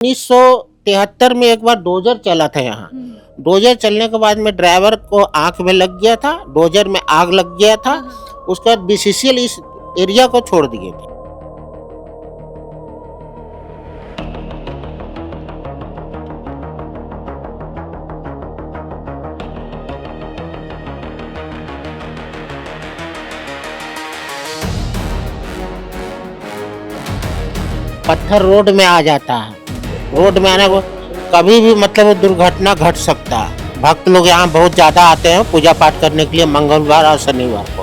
1973 में एक बार डोजर चला था यहाँ। डोजर चलने के बाद में ड्राइवर को आंख में लग गया था, डोजर में आग लग गया था। उसके बाद बीसीसीएल इस एरिया को छोड़ दिए थे। पत्थर रोड में आ जाता है, रोड में आने को कभी भी मतलब दुर्घटना घट सकता है। भक्त लोग यहाँ बहुत ज़्यादा आते हैं पूजा पाठ करने के लिए मंगलवार और शनिवार को।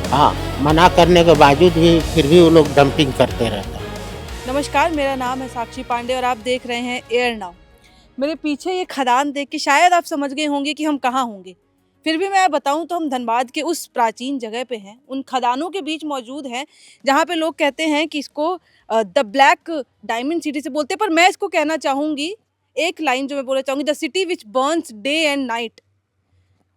हाँ, मना करने के बावजूद भी फिर भी वो लोग डंपिंग करते रहते हैं। नमस्कार, मेरा नाम है साक्षी पांडे और आप देख रहे हैं एयर नाउ। मेरे पीछे ये खदान देख के शायद आप समझ गए होंगे कि हम कहाँ होंगे। फिर भी मैं बताऊं तो हम धनबाद के उस प्राचीन जगह पे हैं, उन खदानों के बीच मौजूद हैं जहाँ पे लोग कहते हैं कि इसको द ब्लैक डायमंड सिटी से बोलते हैं। पर मैं इसको कहना चाहूँगी, एक लाइन जो मैं बोलना चाहूँगी, the city which Burns day and night.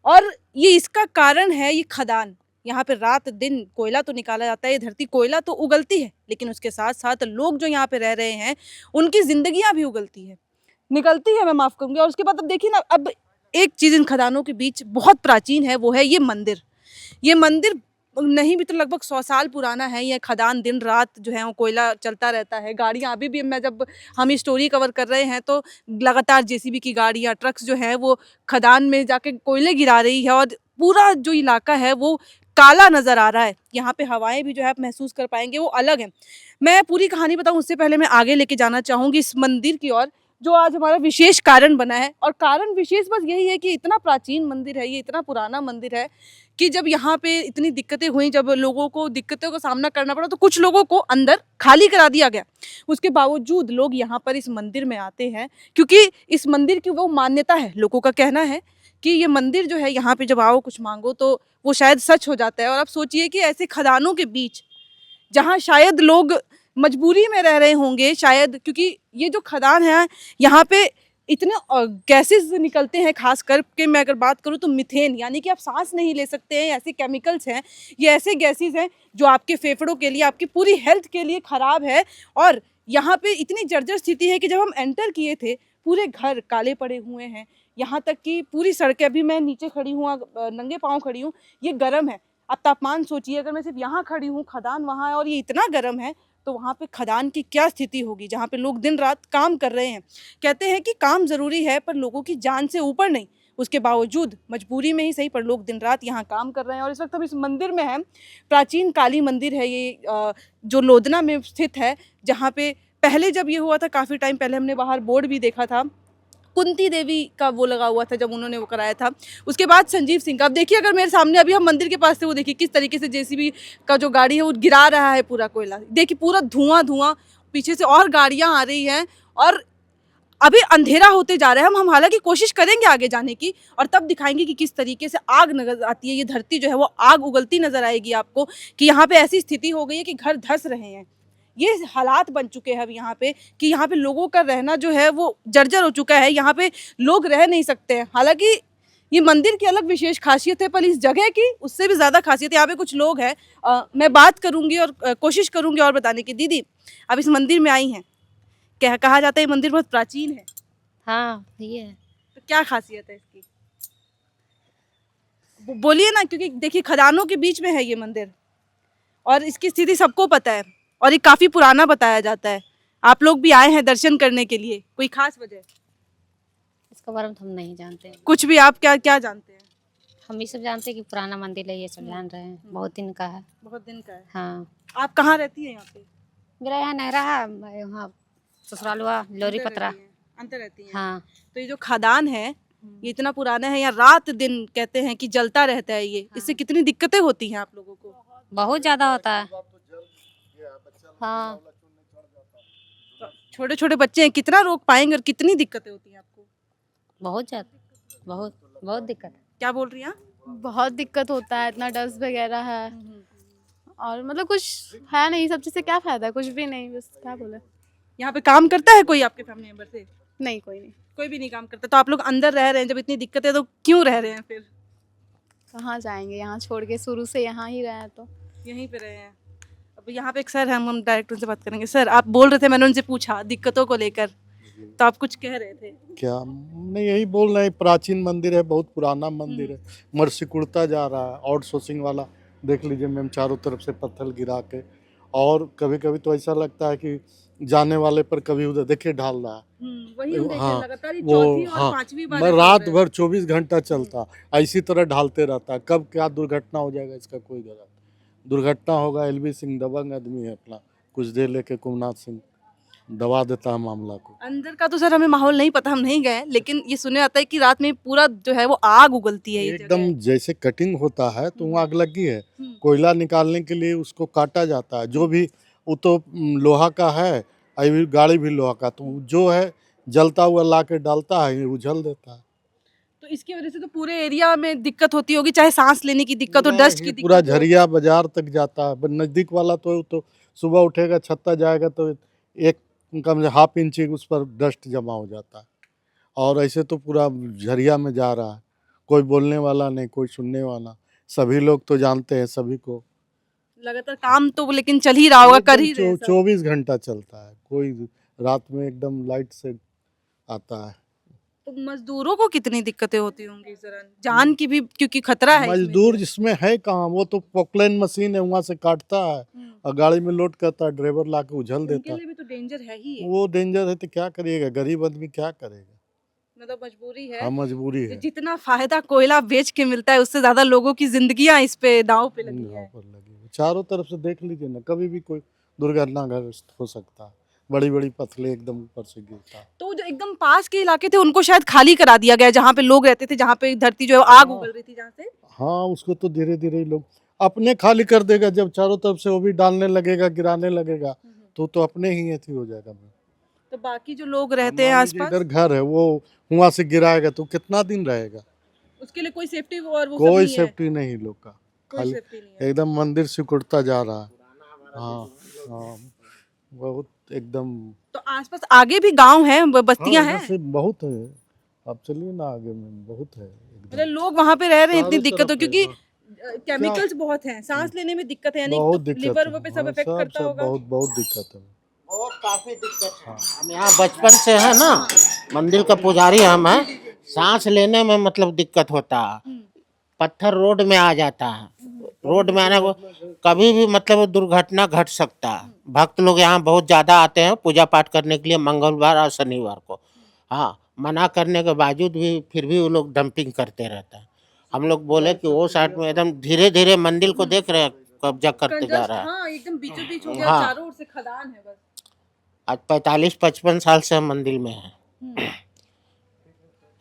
और ये इसका कारण है ये खदान। यहाँ पे रात दिन कोयला तो निकाला जाता है, ये धरती कोयला तो उगलती है, लेकिन उसके साथ साथ लोग जो यहाँ पे रह रहे हैं उनकी जिंदगियां भी उगलती है, निकलती है, मैं माफ़ करूँगी। और उसके बाद अब देखिए ना, अब एक चीज़ इन खदानों के बीच बहुत प्राचीन है, वो है ये मंदिर। ये मंदिर नहीं भी तो लगभग 100 साल पुराना है। ये खदान दिन रात जो है वो कोयला चलता रहता है। गाड़ियाँ अभी भी, मैं जब हम ये स्टोरी कवर कर रहे हैं तो लगातार जेसीबी की गाड़ियाँ, ट्रक्स जो हैं वो खदान में जाके कोयले गिरा रही है और पूरा जो इलाका है वो काला नज़र आ रहा है। यहाँ पे हवाएं भी जो है आप महसूस कर पाएंगे, वो अलग है। मैं पूरी कहानी बताऊँ उससे पहले मैं आगे लेके जाना चाहूँगी इस मंदिर की ओर, जो आज हमारा विशेष कारण बना है। और कारण विशेष बस यही है कि इतना प्राचीन मंदिर है, ये इतना पुराना मंदिर है कि जब यहाँ पे इतनी दिक्कतें हुई, जब लोगों को दिक्कतों का सामना करना पड़ा, तो कुछ लोगों को अंदर खाली करा दिया गया। उसके बावजूद लोग यहाँ पर इस मंदिर में आते हैं क्योंकि इस मंदिर की वो मान्यता है। लोगों का कहना है कि ये मंदिर जो है, यहाँ पे जब आओ कुछ मांगो तो वो शायद सच हो जाता है। और आप सोचिए कि ऐसे खदानों के बीच जहाँ शायद लोग मजबूरी में रह रहे होंगे, शायद क्योंकि ये जो खदान है यहाँ पे इतने गैसेस निकलते हैं, खास करके मैं अगर बात करूँ तो मीथेन, यानी कि आप सांस नहीं ले सकते हैं, ऐसे केमिकल्स हैं, ये ऐसे गैसेस हैं जो आपके फेफड़ों के लिए, आपकी पूरी हेल्थ के लिए ख़राब है। और यहाँ पे इतनी जर्जर स्थिति है कि जब हम एंटर किए थे पूरे घर काले पड़े हुए हैं। यहाँ तक कि पूरी सड़कें, अभी मैं नीचे खड़ी हूँ, नंगे पाँव खड़ी हूँ, ये गर्म है। आप तापमान सोचिए, अगर मैं सिर्फ यहाँ खड़ी हूँ, खदान वहाँ है और ये इतना गर्म है, तो वहाँ पे खदान की क्या स्थिति होगी, जहाँ पे लोग दिन रात काम कर रहे हैं। कहते हैं कि काम ज़रूरी है पर लोगों की जान से ऊपर नहीं। उसके बावजूद मजबूरी में ही सही, पर लोग दिन रात यहाँ काम कर रहे हैं। और इस वक्त हम इस मंदिर में हैं। प्राचीन काली मंदिर है ये, जो लोधना में स्थित है, जहाँ पे पहले जब ये हुआ था, काफ़ी टाइम पहले हमने बाहर बोर्ड भी देखा था, कुंती देवी का वो लगा हुआ था जब उन्होंने वो कराया था। उसके बाद संजीव सिंह का। अब देखिए, अगर मेरे सामने अभी हम मंदिर के पास से वो देखिए किस तरीके से जेसीबी का जो गाड़ी है वो गिरा रहा है पूरा कोयला। देखिए पूरा धुआं धुआं, पीछे से और गाड़ियां आ रही हैं और अभी अंधेरा होते जा रहा है। हम हालांकि कोशिश करेंगे आगे जाने की और तब दिखाएंगे कि किस तरीके से आग नजर आती है। ये धरती जो है वो आग उगलती नजर आएगी आपको, कि यहाँ पे ऐसी स्थिति हो गई है कि घर धंस रहे हैं। ये हालात बन चुके हैं अब यहाँ पे कि यहाँ पे लोगों का रहना जो है वो जर्जर हो चुका है। यहाँ पे लोग रह नहीं सकते हैं। हालांकि ये मंदिर की अलग विशेष खासियत है, पर इस जगह की उससे भी ज़्यादा खासियत है। यहाँ पे कुछ लोग हैं, मैं बात करूँगी और कोशिश करूँगी और बताने की। दीदी, अब इस मंदिर में आई हैं, कहा जाता है ये मंदिर बहुत प्राचीन है। हाँ, ये है। तो क्या खासियत है इसकी, बोलिए ना, क्योंकि देखिए खदानों के बीच में है ये मंदिर और इसकी स्थिति सबको पता है और ये काफ़ी पुराना बताया जाता है। आप लोग भी आए हैं दर्शन करने के लिए, कोई खास वजह? इसके बारे में तो हम नहीं जानते। कुछ भी, आप क्या क्या जानते हैं? हम ये सब जानते हैं कि पुराना मंदिर है, ये सब जान रहे हैं। बहुत दिन का है। बहुत दिन का है। हाँ, आप कहाँ रहती हैं यहाँ पे? मेरा यहाँ नहरा है, मैं यहाँ ससुराल हुआ लोरी पतरा। अंतर रहती हैं। हाँ, तो ये जो खदान है ये इतना पुराना है, यहाँ रात दिन कहते हैं कि जलता रहता है ये। इससे कितनी दिक्कतें होती हैं आप लोगों को? बहुत ज़्यादा होता है। हाँ, छोटे छोटे बच्चे हैं, कितना रोक पाएंगे और कितनी दिक्कतें होती हैं आपको? बहुत ज़्यादा, बहुत बहुत दिक्कत है। क्या बोल रही हैं आप? बहुत दिक्कत होता है, इतना डस्ट वगैरह है और मतलब कुछ है नहीं। सब चीज़ से क्या फ़ायदा है, कुछ भी नहीं, बस क्या बोले। यहाँ पे काम करता है कोई आपके फैमिली मेंबर से? नहीं, कोई नहीं। कोई भी नहीं काम करता। तो आप लोग अंदर रह रहे हैं, जब इतनी दिक्कत है तो क्यों रह रहे हैं फिर? कहाँ जाएंगे, यहाँ छोड़ के, शुरू से यहाँ ही रहे हैं तो। यहीं पे रहे हैं। अब यहाँ पे एक सर हैं, हम डायरेक्ट उनसे बात करेंगे। सर, आप बोल रहे थे, मैंने उनसे पूछा दिक्कतों को लेकर, तो आप कुछ कह रहे थे। क्या नहीं, यही बोल रहे हैं, प्राचीन मंदिर है, बहुत पुराना मंदिर है, मर्सिकुड़ता जा रहा है। आउटसोर्सिंग वाला देख लीजिए मैम, चारों तरफ से पत्थर गिरा के, और कभी कभी तो ऐसा लगता है कि जाने वाले पर कभी उधर देखिए ढाल रहा है। वही हम देख रहे हैं, हाँ, लगातार ये वो चौथी और हाँ, पांचवी बार मैं ऐसा हो रात रहा है। भर 24 घंटा चलता इसी तरह ढालते रहता है। कब क्या दुर्घटना हो जाएगा इसका कोई गलत दुर्घटना होगा। एलबी सिंह दबंग आदमी है, अपना कुछ देर लेके कुमनाथ सिंह दबा देता है मामला को। अंदर का तो सर हमें माहौल नहीं पता, हम नहीं गए, लेकिन ये सुने आता है कि रात में पूरा जो है वो आग उगलती है ये एकदम जगह। जैसे कटिंग होता है तो वहाँ आग लगी है, हम्म। कोयला निकालने के लिए उसको काटा जाता है। जो भी वो तो लोहा का है, अभी गाड़ी भी लोहा का, तो जो है जलता हुआ ला के डालता है, ये उछल देता है। तो इसकी वजह से तो पूरे एरिया में दिक्कत होती होगी, चाहे सांस लेने की दिक्कत हो, डस्ट की ये पूरा दिक्कत हो। झरिया बाजार तक जाता है। नज़दीक वाला तो सुबह उठेगा, छत्ता जाएगा तो एक कम से हाफ इंच उस पर डस्ट जमा हो जाता है। और ऐसे तो पूरा झरिया में जा रहा है, कोई बोलने वाला नहीं, कोई सुनने वाला। सभी लोग तो जानते हैं सभी को। लगातार काम तो लेकिन चल ही रहा होगा, कर ही रहे हैं सब। 24 घंटा चलता है, कोई रात में एकदम लाइट से आता है। तो मजदूरों को कितनी दिक्कतें होती होंगी इस दौरान, जान की भी क्योंकि खतरा है इसमें। मजदूर जिसमें है कहाँ, वो तो पोकलैन मशीन है, वहाँ से काटता है और गाड़ी में लोड करता है, ड्राइवर ला के उछल उनके देता है। लिए भी तो डेंजर है ही है। वो डेंजर है तो क्या करिएगा, गरीब आदमी क्या करेगा। मतलब मजबूरी है। हाँ, मजबूरी है। जितना फायदा कोयला बेच के मिलता है, उससे ज्यादा लोगों की जिंदगियां इस पे दांव पे लगी यहाँ है। पर लगी है। चारों तरफ से देख लीजिए ना, कभी भी कोई दुर्घटनाग्रस्त हो सकता है। बड़ी बड़ी पथले एकदम ऊपर से गिरता है। तो जो एकदम पास के इलाके थे उनको शायद खाली करा दिया गया, जहाँ पे लोग रहते थे, जहाँ पे धरती जो है आग हाँ। उगल रही थी जहाँ से। हाँ, उसको तो धीरे धीरे लोग अपने खाली कर देगा। जब चारों तरफ से वो भी डालने लगेगा, गिराने लगेगा, तो अपने ही ऐसी हो जाएगा। तो बाकी जो लोग रहते हैं मान लीजिए आसपास, इधर घर है, वो वहाँ से गिराएगा तो कितना दिन रहेगा। उसके लिए कोई सेफ्टी और वो सब कोई नहीं है। सेफ्टी नहीं लोग का, कोई खाली सेफ्टी नहीं है। एकदम मंदिर सिकुड़ता जा रहा है। हाँ हाँ, बहुत एकदम। तो आसपास आगे भी गांव हैं, बस्तियां हाँ, हैं, इधर से बहुत है। आप चलिए ना आगे में, बहुत है एकदम। मतलब लोग वहां पे रह रहे हैं, इतनी चारों दिक्कत हो तरफ है, क्योंकि हाँ। केमिकल्स बहुत हैं, सांस लेने में दिक्कत है, यानी बहुत तो दिक्कत लिवर है। पे सब हाँ, इफेक्ट सब करता सब होगा। बहुत बहुत दिक्कत है। और काफी दिक्कत है। हम यहाँ बचपन से है ना, मंदिर का पुजारी हम हैं। सांस लेने में मतलब दिक्कत होता है, पत्थर रोड में आ जाता है। रोड में आने को कभी भी मतलब दुर्घटना घट सकता है। भक्त लोग यहाँ बहुत ज्यादा आते हैं पूजा पाठ करने के लिए, मंगलवार और शनिवार को। हाँ, मना करने के बावजूद भी फिर भी वो लोग डंपिंग करते रहते हैं। हम लोग बोले कि वो साइड में एकदम धीरे धीरे मंदिर को देख रहे हैं कब्जा करते जा रहा है। हाँ, एकदम बीचों बीच हो गया, हाँ। चारों ओर से खदान है बस। आज 45-55 साल से हम मंदिर में हैं।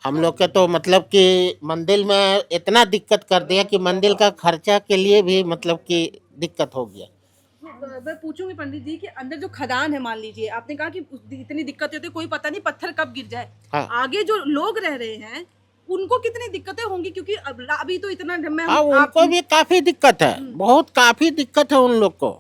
हम लोग के तो मतलब कि मंदिर में इतना दिक्कत कर दिया कि मंदिर का खर्चा के लिए भी मतलब कि दिक्कत हो गया। मैं पूछूंगी पंडित जी कि अंदर जो खदान है, मान लीजिए आपने कहा कि इतनी दिक्कत होती है, कोई पता नहीं पत्थर कब गिर जाए। हाँ। आगे जो लोग रह रहे हैं उनको कितनी दिक्कतें होंगी, क्योंकि अभी तो इतना मैं हाँ, उनको भी काफी दिक्कत है, बहुत काफी दिक्कत है उन लोग को।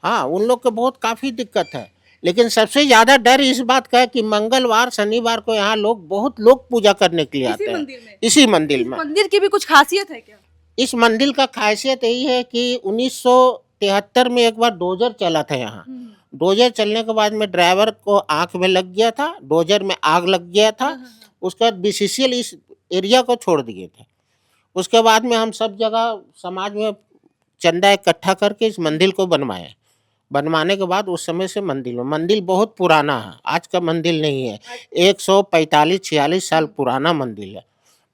हाँ, उन लोग को बहुत काफी दिक्कत है। लेकिन सबसे ज्यादा डर इस बात का है कि मंगलवार शनिवार को यहाँ लोग बहुत लोग पूजा करने के लिए आते हैं मंदिर में। इसी मंदिर में। मंदिर की भी कुछ खासियत है क्या? इस मंदिर का खासियत यही है कि 1973 में एक बार डोजर चला था यहाँ। डोजर चलने के बाद में ड्राइवर को आंख में लग गया था, डोजर में आग लग गया था। उसके बाद बीसीसीएल इस एरिया को छोड़ दिए थे। उसके बाद में हम सब जगह समाज में चंदा इकट्ठा करके इस मंदिर को बनवाए। बनवाने के बाद उस समय से मंदिर बहुत पुराना है, आज का मंदिर नहीं है। 145-46 साल पुराना मंदिर है।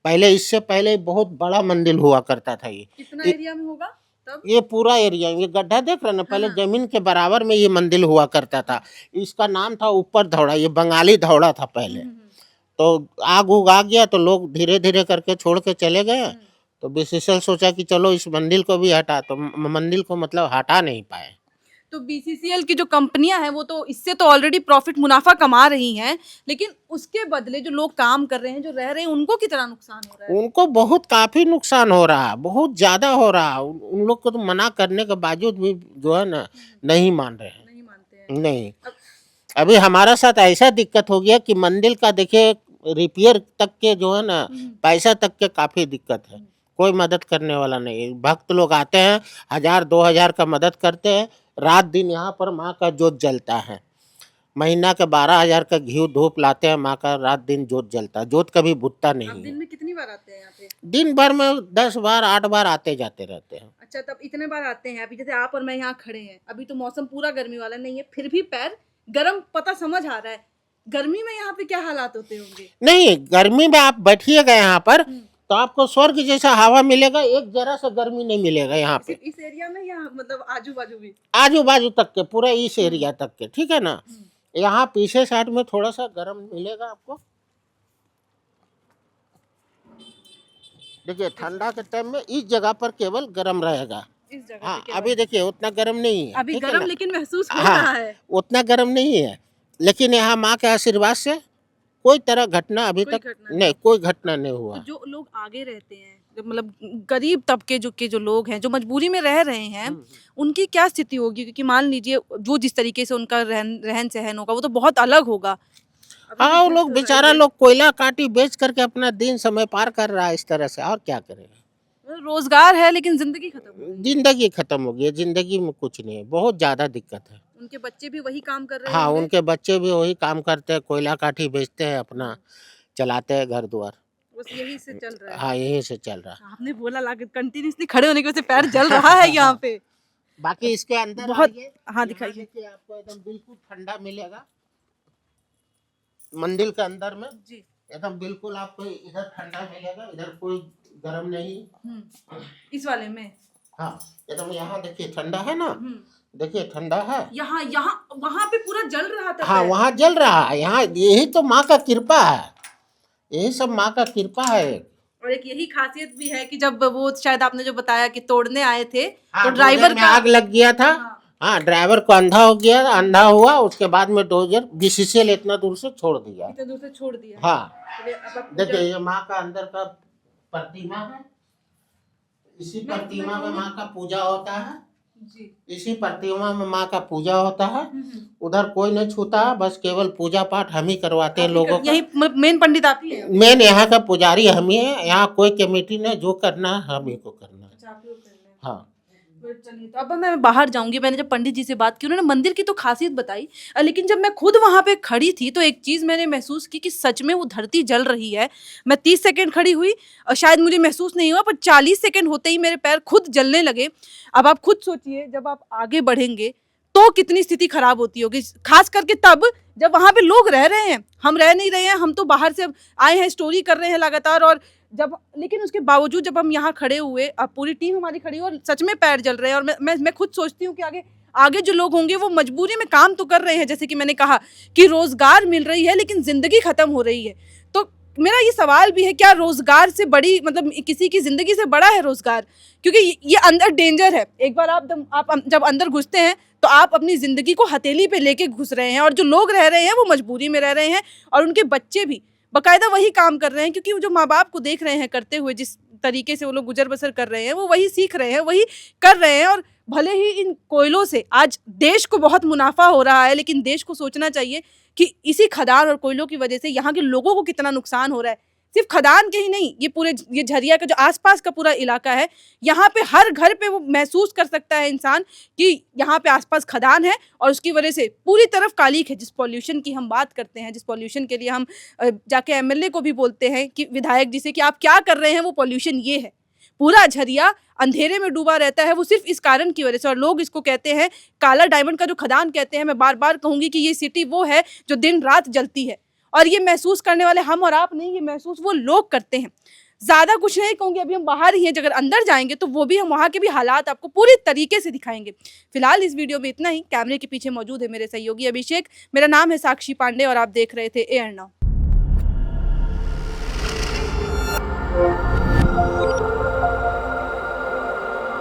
पहले इससे पहले बहुत बड़ा मंदिर हुआ करता था। ये कितना एरिया में होगा तब? ये पूरा एरिया, ये गड्ढा देख रहे हैं ना, पहले जमीन के बराबर में ये मंदिर हुआ करता था। इसका नाम था ऊपर धौड़ा, ये बंगाली धौड़ा था पहले। तो आग उग आ गया तो लोग धीरे धीरे करके छोड़ के चले गए। तो बीसीसीएल सोचा कि चलो इस मंदिर को भी हटा, तो मंदिर को मतलब हटा नहीं पाए। तो बीसीसीएल की जो कंपनियां हैं वो तो इससे तो ऑलरेडी प्रॉफिट मुनाफा कमा रही हैं, लेकिन उसके बदले जो लोग काम कर रहे हैं, जो रह रहे हैं, उनको कितना नुकसान हो रहा है? उनको बहुत काफी नुकसान हो रहा है, बहुत ज्यादा हो रहा है। उन लोग को तो मना करने के बावजूद भी जो है ना नहीं मान रहे हैं। नहीं मानते हैं। नहीं, अभी हमारा साथ ऐसा दिक्कत हो गया कि मंदिर का देखिए रिपेयर तक के जो है ना पैसा तक के काफी दिक्कत है। कोई मदद करने वाला नहीं है। भक्त लोग आते हैं, 1000-2000 का मदद करते हैं, रात दिन यहाँ पर माँ का जोत जलता है। महीना के 12,000 का घी धूप लाते हैं, माँ का रात दिन जोत जलता है, जोत कभी बुझता आप नहीं दिन है। में कितनी बार आते हैं यहाँ पे? दिन भर में 10 बार 8 बार आते जाते रहते हैं। अच्छा, तब इतने बार आते हैं। अभी जैसे आप और मैं यहाँ खड़े हैं, अभी तो मौसम पूरा गर्मी वाला नहीं है, फिर भी पैर गर्म पता समझ आ रहा है। गर्मी में यहाँ पे क्या हालात होते होंगे? नहीं, गर्मी में आप बैठिएगा यहाँ पर तो आपको स्वर्ग जैसा हवा मिलेगा, एक जरा सा गर्मी नहीं मिलेगा यहाँ पे। सिर्फ इस एरिया में या मतलब आजू बाजू भी? आजू बाजू तक के, पूरा इस एरिया तक के, ठीक है ना। यहाँ पीछे साइड में थोड़ा सा गर्म मिलेगा आपको। देखिए ठंडा के टाइम में इस जगह पर केवल गर्म रहेगा। इस जगह हाँ, पे केवल- अभी देखिए उतना गर्म नहीं है, अभी ठीक है गर्म ना? लेकिन महसूस हो हाँ, रहा है। उतना गर्म नहीं है, लेकिन यहाँ माँ के आशीर्वाद से कोई तरह घटना अभी कोई तक घटना नहीं, कोई घटना नहीं हुआ। तो जो लोग आगे रहते हैं, जो मतलब गरीब तबके जो लोग हैं, जो मजबूरी में रह रहे हैं, उनकी क्या स्थिति होगी? क्योंकि मान लीजिए जो जिस तरीके से उनका रहन सहन होगा वो तो बहुत अलग होगा। अभी हाँ, वो भी लोग तो बेचारा रहिए। लोग कोयला काटी बेच करके अपना दिन समय पार कर रहा है इस तरह से, और क्या करेगा। मतलब रोजगार है लेकिन जिंदगी खत्म हो गई। जिंदगी खत्म हो गई है, जिंदगी में कुछ नहीं है, बहुत ज्यादा दिक्कत है। उनके बच्चे भी वही काम कर रहे हाँ, होंगे। उनके बच्चे भी वही काम करते हैं, कोयला काठी बेचते हैं, अपना चलाते हैं घर द्वार। बस यही से चल रहा है। हाँ, यही से चल रहा है। आपने बोला लाके कंटिन्यूसली खड़े होने की वजह से पैर जल रहा है यहाँ पे। बाकी इसके अंदर बहुत- आइए, हाँ, यहाँ दिखाइए। देखिए, आपको एकदम बिल्कुल ठंडा मिलेगा मंदिर के अंदर में। जी। एकदम बिल्कुल आपको इधर ठंडा मिलेगा, इधर कोई गर्म नहीं। इस वाले में हाँ, एकदम यहाँ देखिए ठंडा है ना, देखिए ठंडा है। यहाँ यहाँ वहाँ पे पूरा जल रहा था हाँ, पैर। वहाँ जल रहा है, यहाँ यही तो माँ का कृपा है, यही सब माँ का कृपा है। और एक यही खासियत भी है कि जब वो शायद आपने जो बताया कि तोड़ने आए थे हाँ, तो ड्राइवर में का आग लग गया था। हाँ, ड्राइवर को अंधा हो गया, अंधा हुआ, उसके बाद में डोजर बीसीसीएल इतना दूर से छोड़ दिया। इतने दूर से छोड़ दिया। हाँ, चलिए, अब आप देखिए ये माँ का अंदर का प्रतिमा है, इसी प्रतिमा में माँ का पूजा होता है, जी। इसी प्रतिमा में माँ का पूजा होता है। उधर कोई नहीं छूता है, बस केवल पूजा पाठ हम ही करवाते हैं लोगों को। यही मेन पंडित आप ही हैं। मेन यहाँ का पुजारी हम ही है, यहाँ कोई कमेटी नहीं, जो करना है हम ही को करना है। अच्छा, आप लोग करना है। हाँ, चलिए, तो अब मैं बाहर जाऊंगी। मैंने जब पंडित जी से बात की, उन्होंने मंदिर की तो खासियत बताई, लेकिन जब मैं खुद वहां पे खड़ी थी तो एक चीज मैंने महसूस की कि सच में वो धरती जल रही है। मैं 30 सेकंड खड़ी हुई और शायद मुझे महसूस नहीं हुआ, पर 40 सेकंड होते ही मेरे पैर खुद जलने लगे। अब आप खुद सोचिए, जब आप आगे बढ़ेंगे तो कितनी स्थिति खराब होती होगी, खास करके तब जब वहां पे लोग रह रहे हैं, हम रह नहीं रहे हैं। हम तो बाहर से आए हैं, स्टोरी कर रहे हैं लगातार, और जब लेकिन उसके बावजूद जब हम यहाँ खड़े हुए, अब पूरी टीम हमारी खड़ी हुई और सच में पैर जल रहे हैं। और मैं खुद सोचती हूँ कि आगे आगे जो लोग होंगे वो मजबूरी में काम तो कर रहे हैं, जैसे कि मैंने कहा कि रोजगार मिल रही है लेकिन जिंदगी खत्म हो रही है। तो मेरा ये सवाल भी है, क्या रोजगार से बड़ी, मतलब किसी की जिंदगी से बड़ा है रोजगार? क्योंकि ये अंदर डेंजर है। एक बार आप जब अंदर घुसते हैं तो आप अपनी जिंदगी को हथेली पे लेके घुस रहे हैं, और जो लोग रह रहे हैं वो मजबूरी में रह रहे हैं, और उनके बच्चे भी बाकायदा वही काम कर रहे हैं, क्योंकि जो माँ बाप को देख रहे हैं करते हुए, जिस तरीके से वो लोग गुजर बसर कर रहे हैं, वो वही सीख रहे हैं, वही कर रहे हैं। और भले ही इन कोयलों से आज देश को बहुत मुनाफा हो रहा है, लेकिन देश को सोचना चाहिए कि इसी खदान और कोयलों की वजह से यहाँ के लोगों को कितना नुकसान हो रहा है। सिर्फ खदान के ही नहीं, ये झरिया का जो आसपास का पूरा इलाका है, यहाँ पे हर घर पे वो महसूस कर सकता है इंसान कि यहाँ पे आसपास खदान है, और उसकी वजह से पूरी तरफ कालीख है। जिस पॉल्यूशन की हम बात करते हैं, जिस पॉल्यूशन के लिए हम जाके एमएलए को भी बोलते हैं कि विधायक जी से कि आप क्या कर रहे हैं, वो पॉल्यूशन ये है। पूरा झरिया अंधेरे में डूबा रहता है, वो सिर्फ इस कारण की वजह से। और लोग इसको कहते हैं काला डायमंड का जो खदान कहते हैं। मैं बार बार कहूंगी कि ये सिटी वो है जो दिन रात जलती है, और ये महसूस करने वाले हम और आप नहीं, ये महसूस वो लोग करते हैं। ज़्यादा कुछ नहीं कहूँगी, अभी हम बाहर ही हैं, अगर अंदर जाएंगे तो वो भी हम वहाँ के भी हालात आपको पूरी तरीके से दिखाएंगे। फिलहाल इस वीडियो में इतना ही। कैमरे के पीछे मौजूद है मेरे सहयोगी अभिषेक, मेरा नाम है साक्षी पांडे, और आप देख रहे थे एयर नाउ।